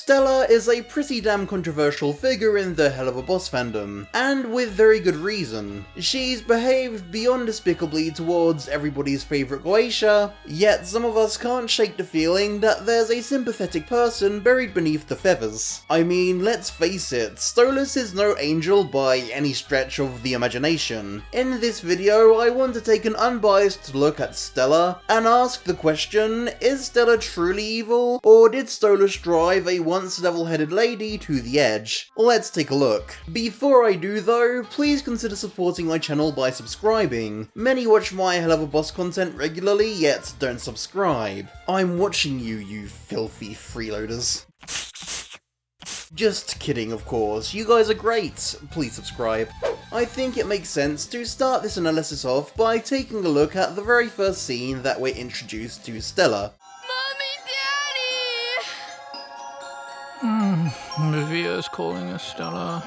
Stella is a pretty damn controversial figure in the Helluva Boss fandom, and with very good reason. She's behaved beyond despicably towards everybody's favourite Glacier, yet some of us can't shake the feeling that there's a sympathetic person buried beneath the feathers. I mean, let's face it, Stolas is no angel by any stretch of the imagination. In this video, I want to take an unbiased look at Stella and ask the question, is Stella truly evil, or did Stolas drive a once level-headed lady to the edge? Let's take a look. Before I do though, please consider supporting my channel by subscribing. Many watch my Helluva Boss content regularly, yet don't subscribe. I'm watching you, you filthy freeloaders. Just kidding, of course. You guys are great. Please subscribe. I think it makes sense to start this analysis off by taking a look at the very first scene that we're introduced to Stella. Vivia's calling us, Stella.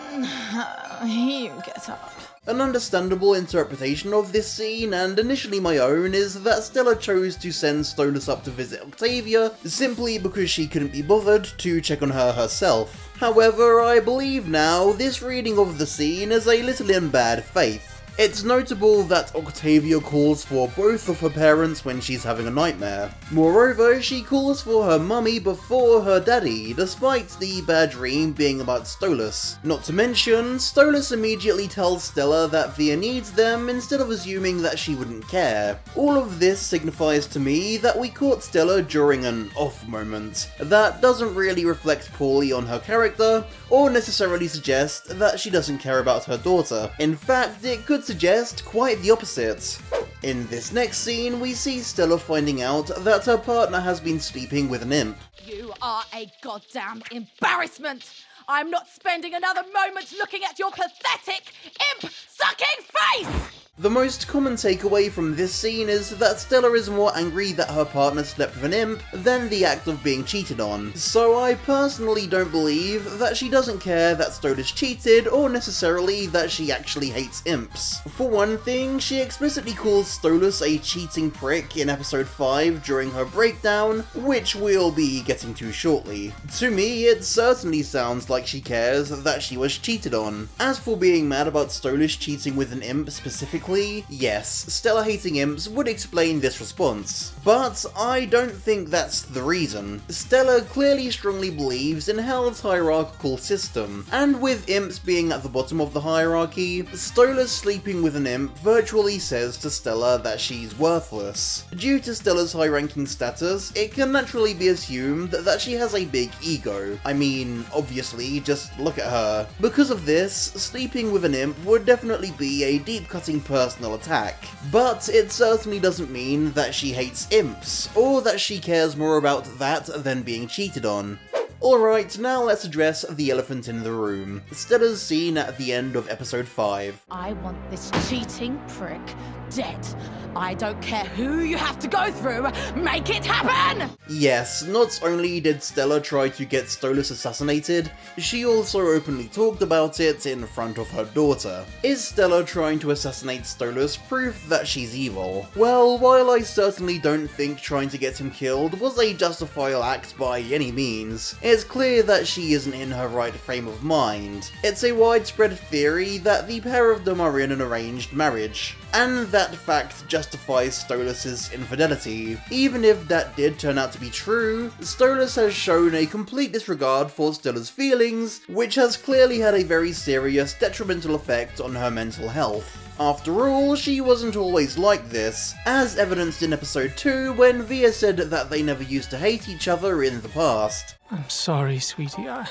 You get up. An understandable interpretation of this scene, and initially my own, is that Stella chose to send Stolas up to visit Octavia simply because she couldn't be bothered to check on her herself. However, I believe now this reading of the scene is a little in bad faith. It's notable that Octavia calls for both of her parents when she's having a nightmare. Moreover, she calls for her mummy before her daddy, despite the bad dream being about Stolas. Not to mention, Stolas immediately tells Stella that Via needs them instead of assuming that she wouldn't care. All of this signifies to me that we caught Stella during an off moment. That doesn't really reflect poorly on her character, or necessarily suggest that she doesn't care about her daughter. In fact, it could suggest quite the opposite. In this next scene, we see Stella finding out that her partner has been sleeping with an imp. You are a goddamn embarrassment! I'm not spending another moment looking at your pathetic, imp-sucking face! The most common takeaway from this scene is that Stella is more angry that her partner slept with an imp than the act of being cheated on. So I personally don't believe that she doesn't care that Stolas cheated, or necessarily that she actually hates imps. For one thing, she explicitly calls Stolas a cheating prick in episode 5 during her breakdown, which we'll be getting to shortly. To me, it certainly sounds like she cares that she was cheated on. As for being mad about Stolas cheating with an imp specifically, yes, Stella hating imps would explain this response. But I don't think that's the reason. Stella clearly strongly believes in Hell's hierarchical system, and with imps being at the bottom of the hierarchy, Stolas sleeping with an imp virtually says to Stella that she's worthless. Due to Stella's high-ranking status, it can naturally be assumed that she has a big ego. I mean, obviously, just look at her. Because of this, sleeping with an imp would definitely be a deep-cutting personal attack. But it certainly doesn't mean that she hates imps, or that she cares more about that than being cheated on. Alright, now let's address the elephant in the room. Stella's scene at the end of episode 5. I want this cheating prick dead. I don't care who you have to go through, make it happen! Yes, not only did Stella try to get Stolas assassinated, she also openly talked about it in front of her daughter. Is Stella trying to assassinate Stolas proof that she's evil? Well, while I certainly don't think trying to get him killed was a justifiable act by any means, it's clear that she isn't in her right frame of mind. It's a widespread theory that the pair of them are in an arranged marriage, and that fact justifies Stolas' infidelity. Even if that did turn out to be true, Stolas has shown a complete disregard for Stella's feelings, which has clearly had a very serious detrimental effect on her mental health. After all, she wasn't always like this, as evidenced in episode 2 when Via said that they never used to hate each other in the past. I'm sorry, sweetie. I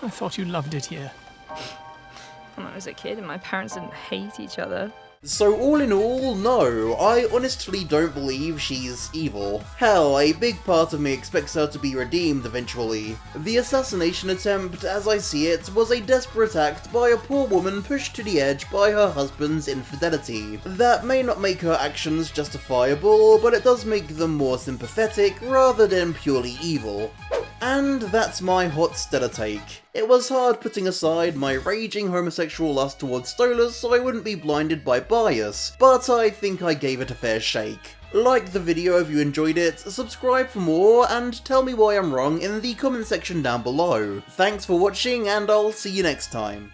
thought you loved it here. When I was a kid and my parents didn't hate each other. So all in all, no, I honestly don't believe she's evil. Hell, a big part of me expects her to be redeemed eventually. The assassination attempt, as I see it, was a desperate act by a poor woman pushed to the edge by her husband's infidelity. That may not make her actions justifiable, but it does make them more sympathetic rather than purely evil. And that's my hot Stella take. It was hard putting aside my raging homosexual lust towards Stolas so I wouldn't be blinded by bias, but I think I gave it a fair shake. Like the video if you enjoyed it, subscribe for more, and tell me why I'm wrong in the comment section down below. Thanks for watching, and I'll see you next time.